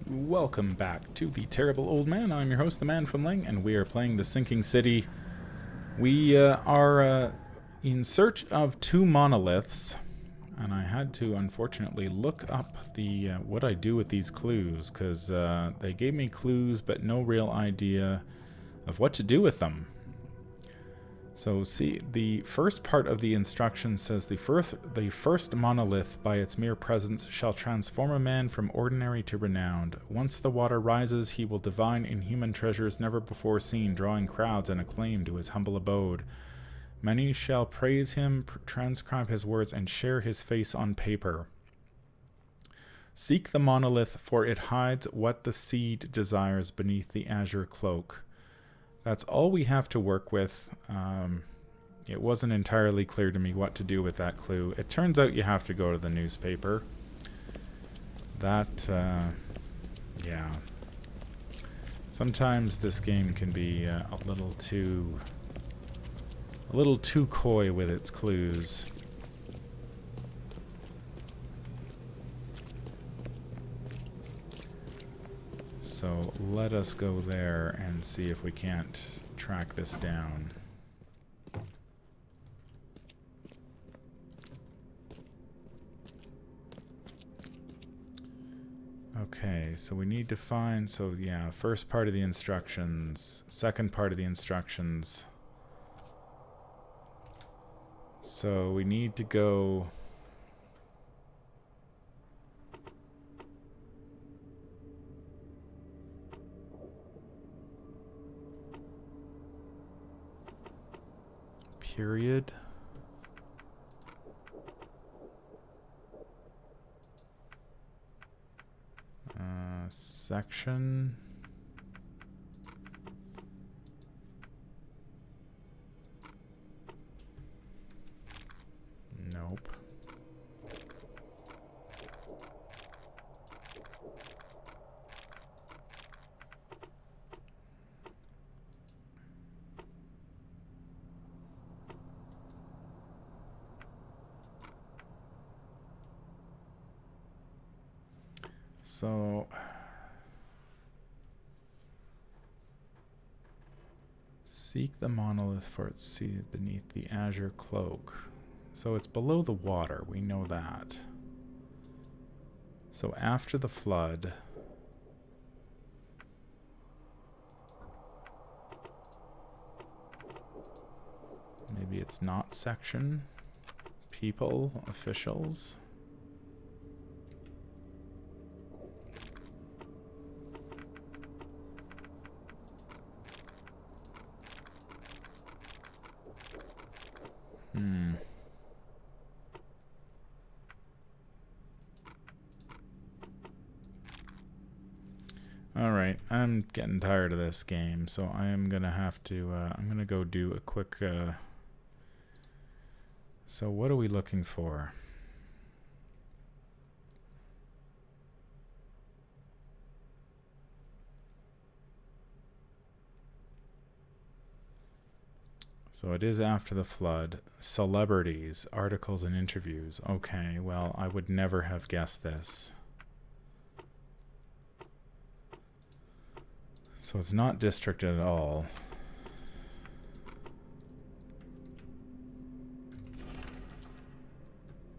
Welcome back to The Terrible Old Man. I'm your host, the Manfromleng, and we are playing The Sinking City. We are in search of two monoliths, and I had to, unfortunately, look up the what I do with these clues, because they gave me clues, but no real idea of what to do with them. So see, the first part of the instruction says the first monolith by its mere presence shall transform a man from ordinary to renowned. Once the water rises, he will divine inhuman treasures never before seen, drawing crowds and acclaim to his humble abode. Many shall praise him, transcribe his words, and share his face on paper. Seek the monolith, for it hides what the seed desires beneath the azure cloak. That's all we have to work with. It wasn't entirely clear to me what to do with that clue. It turns out you have to go to the newspaper. That, yeah. Sometimes this game can be a little too coy with its clues. So let us go there and see if we can't track this down. Okay, so we need to find, so yeah, first part of the instructions, second part of the instructions. So we need to go... Period. Section. Nope. So seek the monolith for its seed beneath the azure cloak. So it's below the water, we know that. So after the flood, maybe it's not section, people, officials. Alright, I'm getting tired of this game, so I am gonna have to, I'm gonna go do a quick, so what are we looking for? So it is after the flood. Celebrities, articles and interviews. Okay, well, I would never have guessed this. So it's not district at all.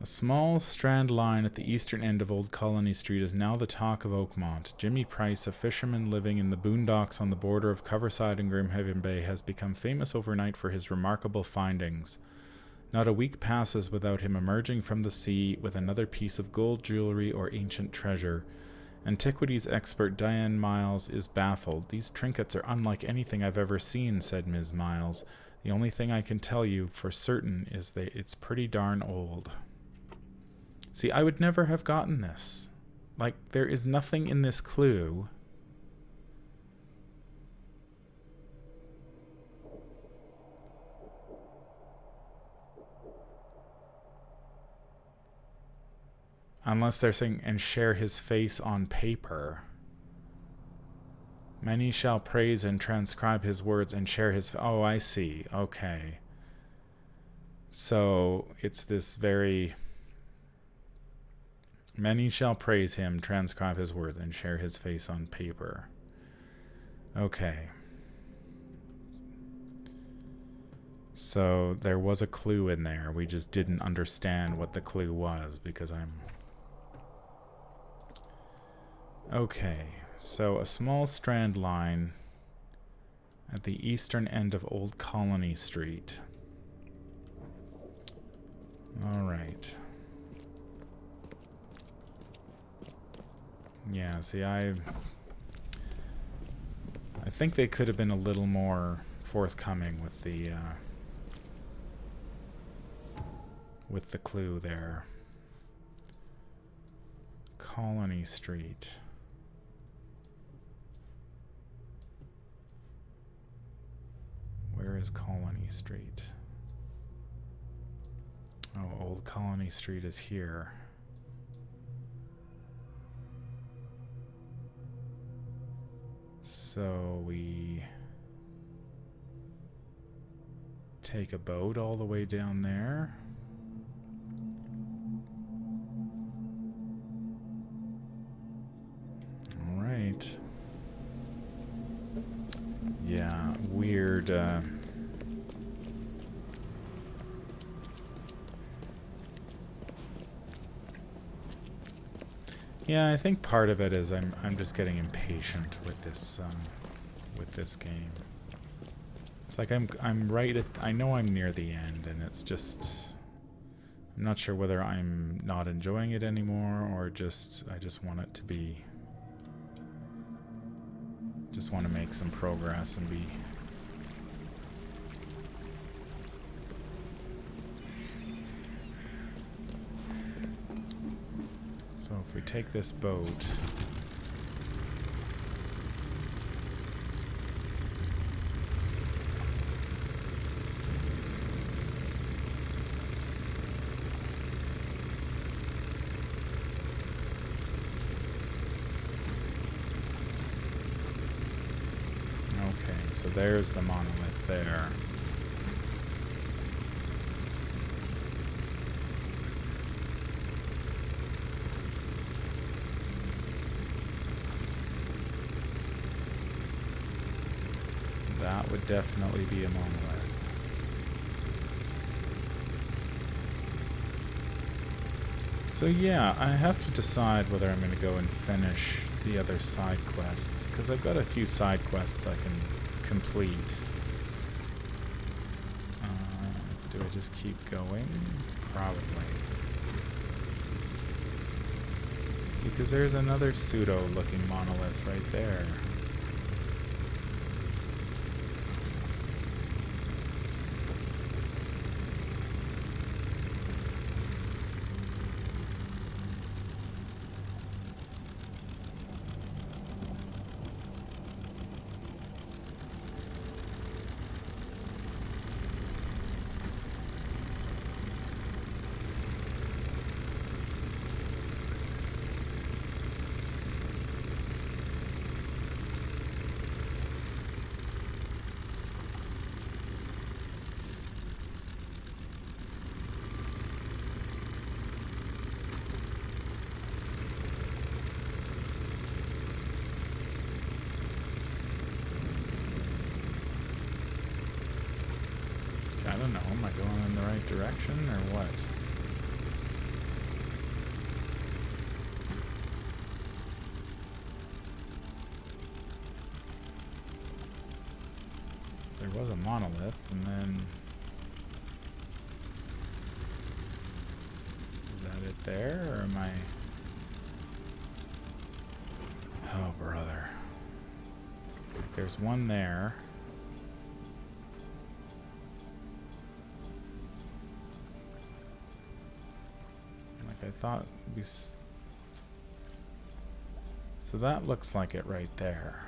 A small strand line at the eastern end of Old Colony Street is now the talk of Oakmont. Jimmy Price, a fisherman living in the boondocks on the border of Coverside and Grimhaven Bay, has become famous overnight for his remarkable findings. Not a week passes without him emerging from the sea with another piece of gold jewelry or ancient treasure. Antiquities expert Diane Miles is baffled. These trinkets are unlike anything I've ever seen, said Ms. Miles. The only thing I can tell you for certain is that it's pretty darn old. See, I would never have gotten this. Like, there is nothing in this clue. Unless they're saying, and share his face on paper. Many shall praise and transcribe his words and share his... Oh, I see. Okay. So, it's this very... Many shall praise him, transcribe his words, and share his face on paper. Okay. So there was a clue in there. We just didn't understand what the clue was because I'm... Okay. So a small strand line at the eastern end of Old Colony Street. Alright. Yeah, see, I think they could have been a little more forthcoming with the clue there. Colony Street. Where is Colony Street? Oh, Old Colony Street is here. So we take a boat all the way down there. All right. Yeah, weird. Yeah, I think part of it is I'm just getting impatient with this game. It's like I'm right at, I know I'm near the end, and it's just, I'm not sure whether I'm not enjoying it anymore or just I just want it to be, just want to make some progress and be. So if we take this boat, okay, so there's the monolith there. That would definitely be a monolith. So yeah, I have to decide whether I'm going to go and finish the other side quests, because I've got a few side quests I can complete. Do I just keep going? Probably. See, because there's another pseudo-looking monolith right there. I don't know, am I going in the right direction or what? There was a monolith, and then... Is that it there, or am I... Oh, brother. There's one there. I thought we... So that looks like it right there.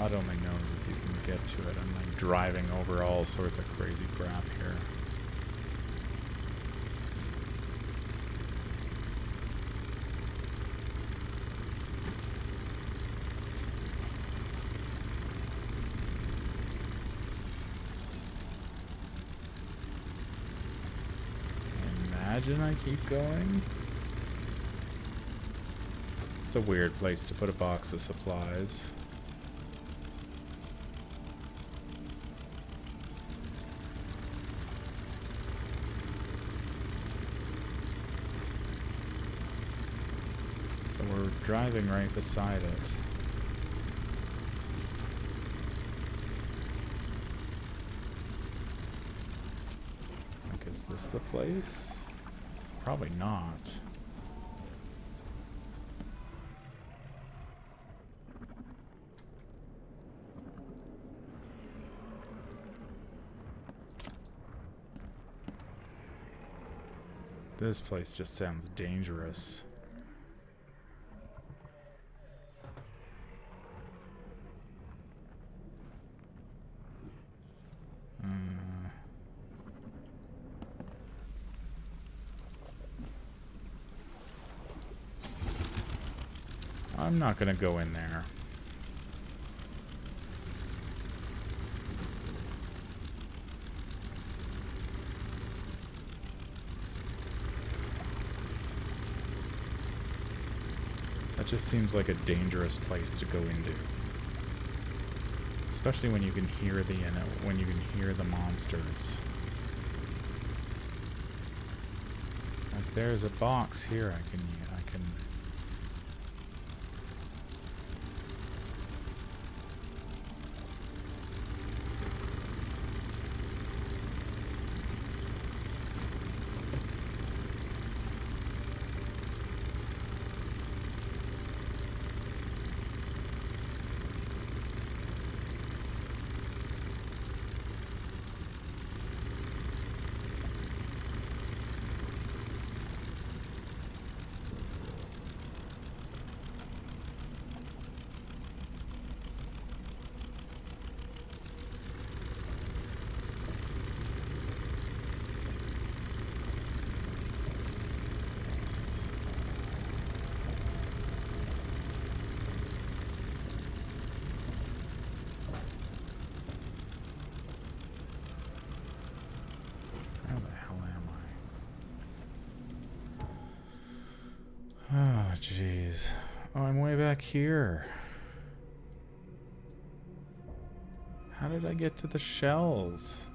God only knows if you can get to it. I'm like driving over all sorts of crazy crap here. Imagine I keep going. It's a weird place to put a box of supplies. So we're driving right beside it. Like, is this the place? Probably not. This place just sounds dangerous. I'm not gonna go in there. That just seems like a dangerous place to go into. Especially when you can hear the monsters. Like, there's a box here I can jeez. Oh, I'm way back here. How did I get to the shells?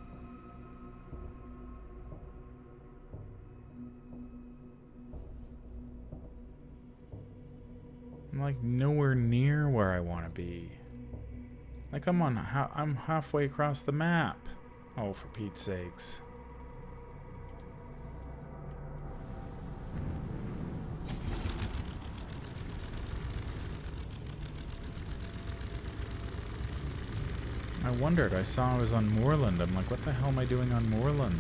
I'm like nowhere near where I want to be. Like I'm halfway across the map. Oh, for Pete's sakes. I wondered. I saw I was on Moorland. I'm like, what the hell am I doing on Moorland?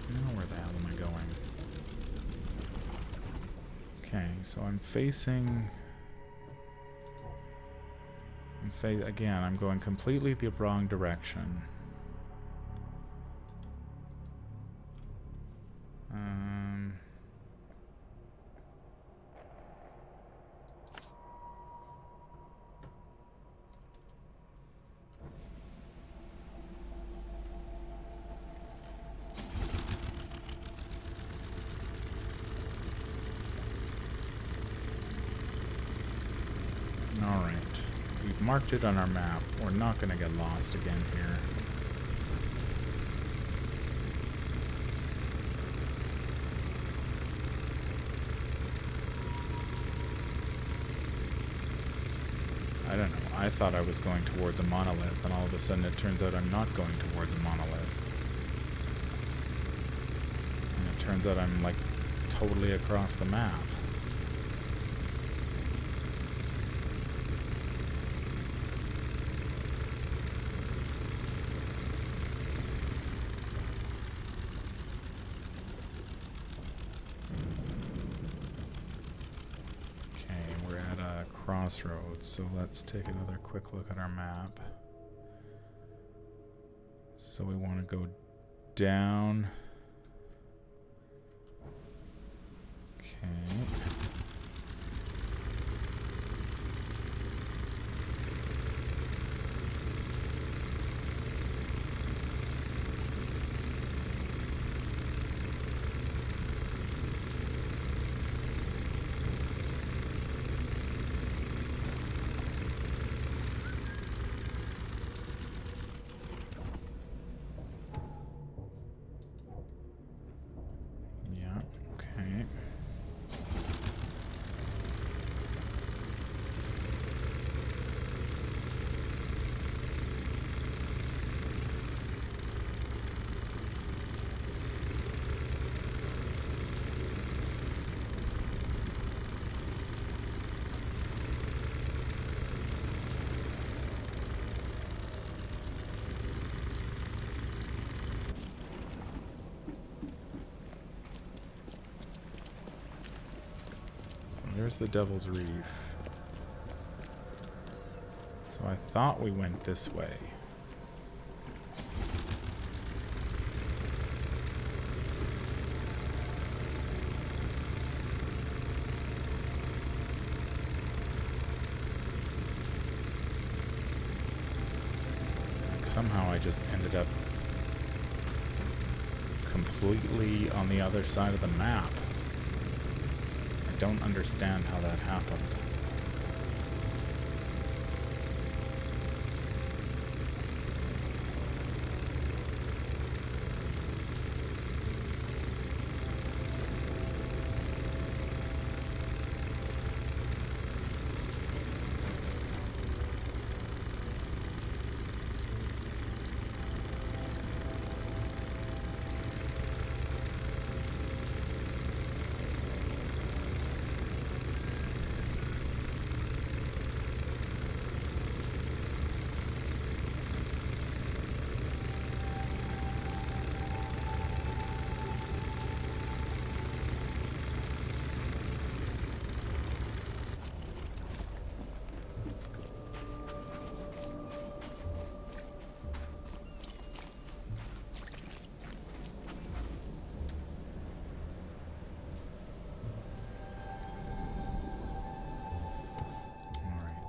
Now where the hell am I going? Okay, so I'm facing... Again, I'm going completely the wrong direction. Alright. We've marked it on our map. We're not going to get lost again here. I don't know. I thought I was going towards a monolith, and all of a sudden it turns out I'm not going towards a monolith. And it turns out I'm, like, totally across the map. crossroads, so let's take another quick look at our map. So we want to go down. Okay. There's the Devil's Reef. So I thought we went this way. Like somehow I just ended up completely on the other side of the map. I don't understand how that happened.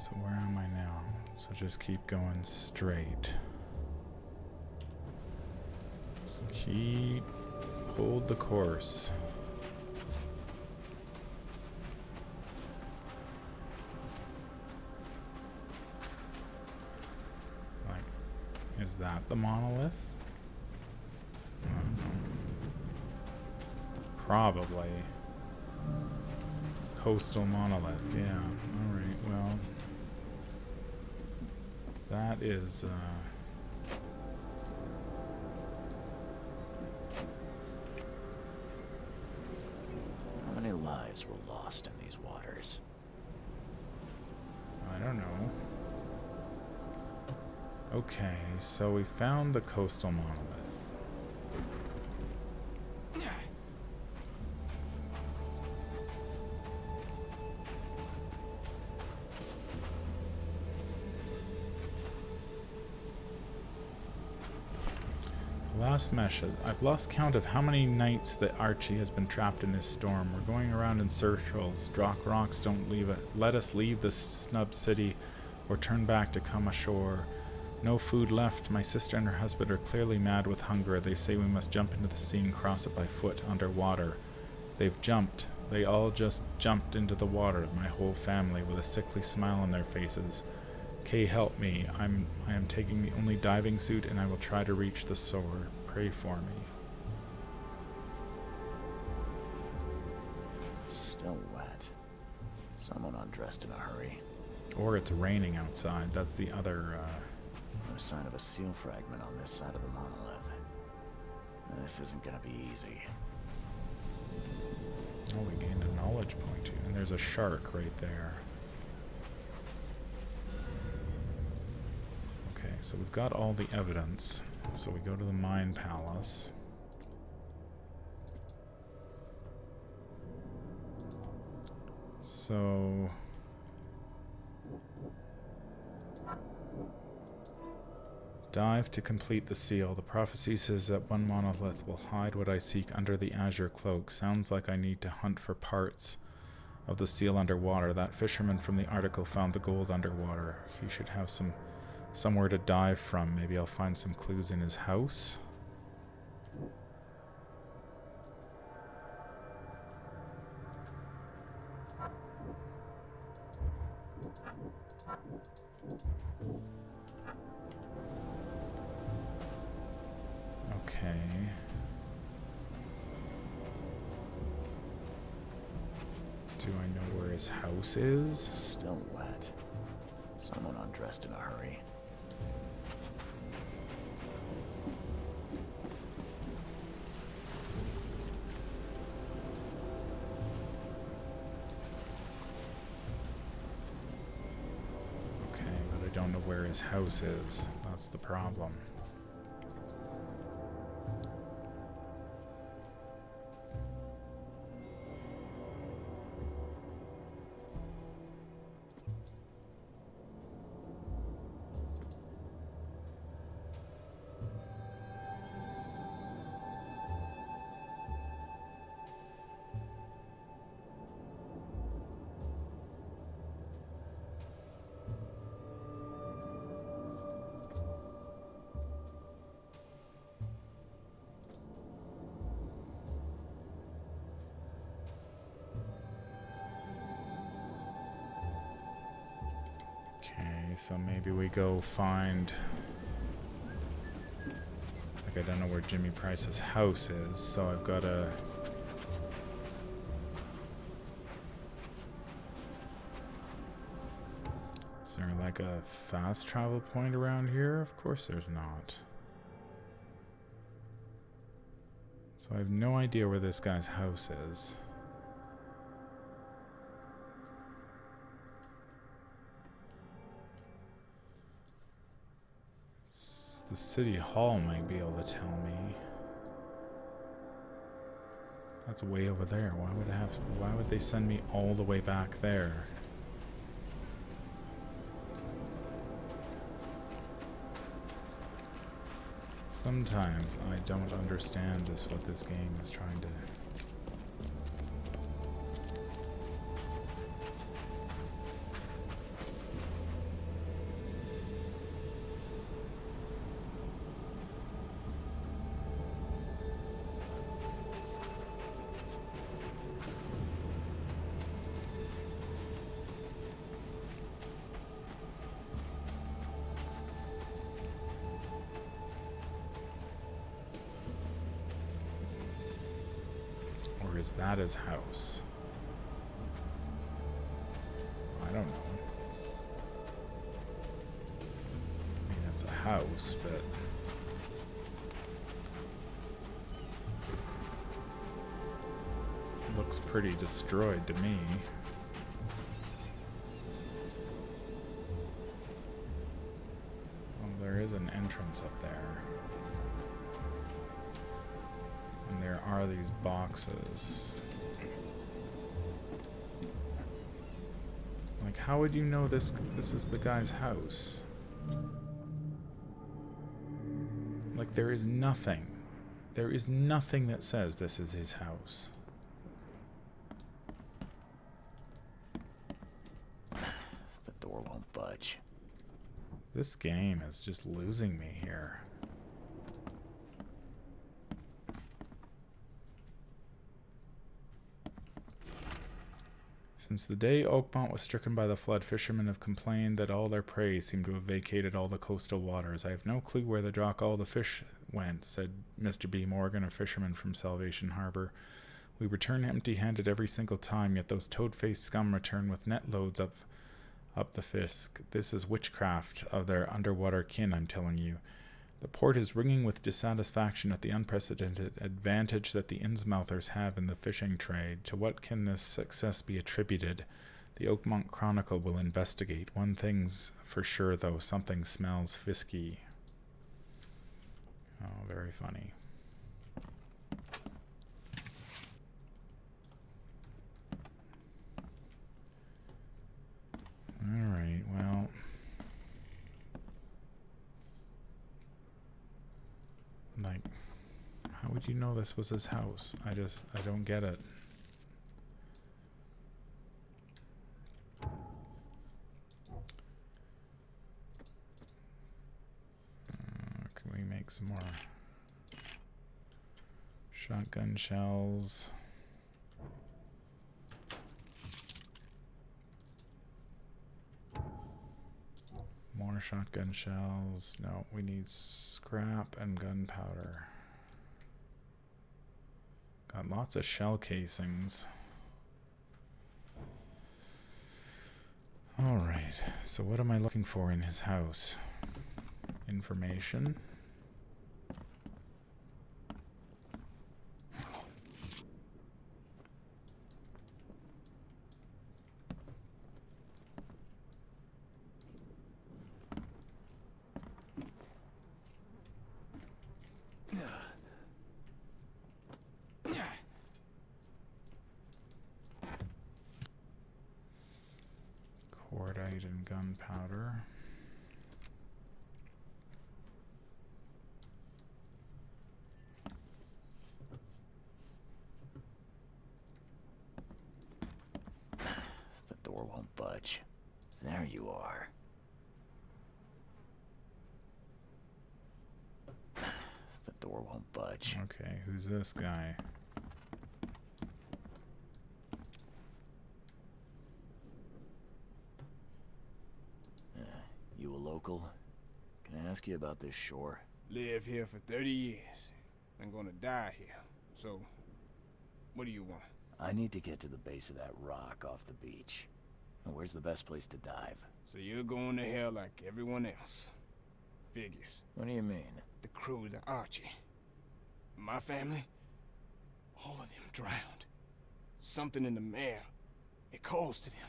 So where am I now? So just keep going straight. Just hold the course. Like, is that the monolith? Probably. Coastal monolith, yeah. Alright, well. That is, How many lives were lost in these waters? I don't know. Okay, so we found the coastal monolith. Last mesh. I've lost count of how many nights that Archie has been trapped in this storm. We're going around in circles. Rocks don't let us leave this snub city or turn back to come ashore. No food left. My sister and her husband are clearly mad with hunger. They say we must jump into the sea and cross it by foot underwater. They've jumped. They all just jumped into the water, my whole family, with a sickly smile on their faces. Kay, help me. I am taking the only diving suit, and I will try to reach the shore. Pray for me. Still wet. Someone undressed in a hurry. Or it's raining outside. That's the other, No sign of a seal fragment on this side of the monolith. This isn't gonna be easy. Oh, we gained a knowledge point too. And there's a shark right there. Okay, so we've got all the evidence. So we go to the Mine Palace. So Dive to complete the seal. The prophecy says that one monolith will hide what I seek under the azure cloak. Sounds like I need to hunt for parts of the seal underwater. That fisherman from the article found the gold underwater. He should have somewhere to dive from. Maybe I'll find some clues in his house. Okay. Do I know where his house is? Still wet. Someone undressed in a hurry. Okay, but I don't know where his house is. That's the problem. Okay, so maybe we go find... Like, I don't know where Jimmy Price's house is, so I've got to... Is there like a fast travel point around here? Of course there's not. So I have no idea where this guy's house is. The city hall might be able to tell me. That's way over there. Why would they send me all the way back there? Sometimes I don't understand what this game is trying to... Or is that his house? I don't know. I mean, it's a house, but... It looks pretty destroyed to me. Oh, there is an entrance up there. And there are these boxes. Like, how would you know this is the guy's house? Like, there is nothing. There is nothing that says this is his house. The door won't budge. This game is just losing me here. Since the day Oakmont was stricken by the flood, fishermen have complained that all their prey seem to have vacated all the coastal waters. I have no clue where the drock all the fish went, said Mr. B. Morgan, a fisherman from Salvation Harbor. We return empty-handed every single time, yet those toad-faced scum return with net loads up the Fisk. This is witchcraft of their underwater kin, I'm telling you. The port is ringing with dissatisfaction at the unprecedented advantage that the Innsmouthers have in the fishing trade. To what can this success be attributed? The Oakmont Chronicle will investigate. One thing's for sure, though, something smells fisky. Oh, very funny. Alright, well... would you know this was his house? I don't get it. Can we make some more shotgun shells? More shotgun shells. No, we need scrap and gunpowder. Got lots of shell casings. Alright, so what am I looking for in his house? Information. Cordite and gunpowder. The door won't budge. There you are. The door won't budge. Okay, who's this guy? You a local? Can I ask you about this shore? Live here for 30 years. I'm gonna die here. So, what do you want? I need to get to the base of that rock off the beach. And where's the best place to dive? So you're going to hell like everyone else. Figures. What do you mean? The crew, the Archie. My family, all of them drowned. Something in the mare. It calls to them.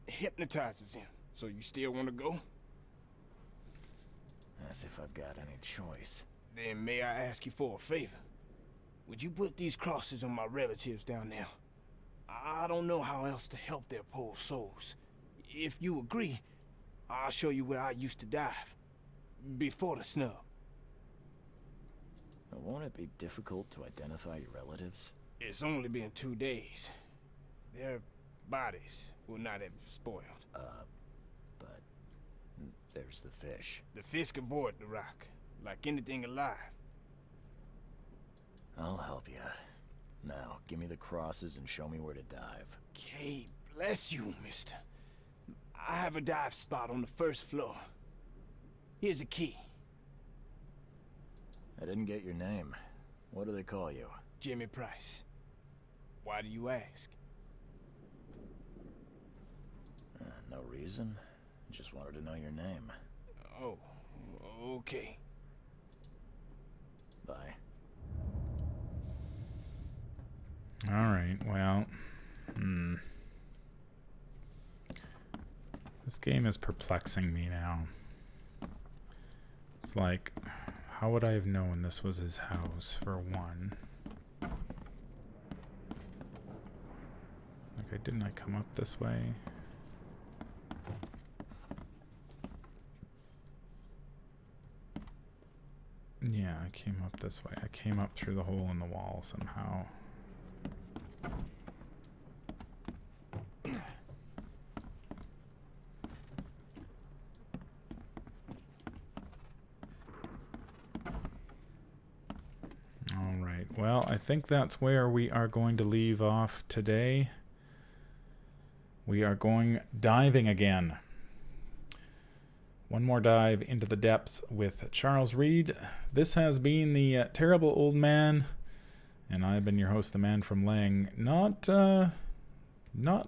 It hypnotizes them. So you still want to go? As if I've got any choice. Then may I ask you for a favor? Would you put these crosses on my relatives down there? I don't know how else to help their poor souls. If you agree, I'll show you where I used to dive. Before the snub. But won't it be difficult to identify your relatives? It's only been 2 days. Their bodies will not have spoiled. But there's the fish. The fish avoid the rock, like anything alive. I'll help you. Now, give me the crosses and show me where to dive. Okay, bless you, mister. I have a dive spot on the first floor. Here's a key. I didn't get your name. What do they call you? Jimmy Price. Why do you ask? No reason. Just wanted to know your name. Oh, okay. Bye. Alright, well. This game is perplexing me now. It's like, how would I have known this was his house, for one? Okay, didn't I come up this way? Yeah, I came up this way. I came up through the hole in the wall somehow. Alright, well, I think that's where we are going to leave off today. We are going diving again. One more dive into the depths with Charles Reed. This has been the Terrible Old Man, and I've been your host, the Manfromleng. Not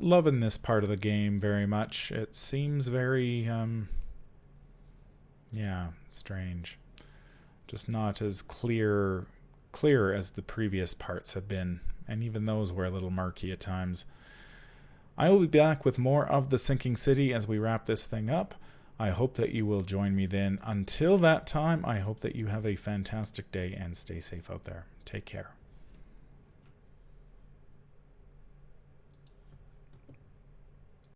loving this part of the game very much. It seems very, yeah, strange. Just not as clear as the previous parts have been, and even those were a little murky at times. I will be back with more of the Sinking City as we wrap this thing up. I hope that you will join me then. Until that time, I hope that you have a fantastic day and stay safe out there. Take care.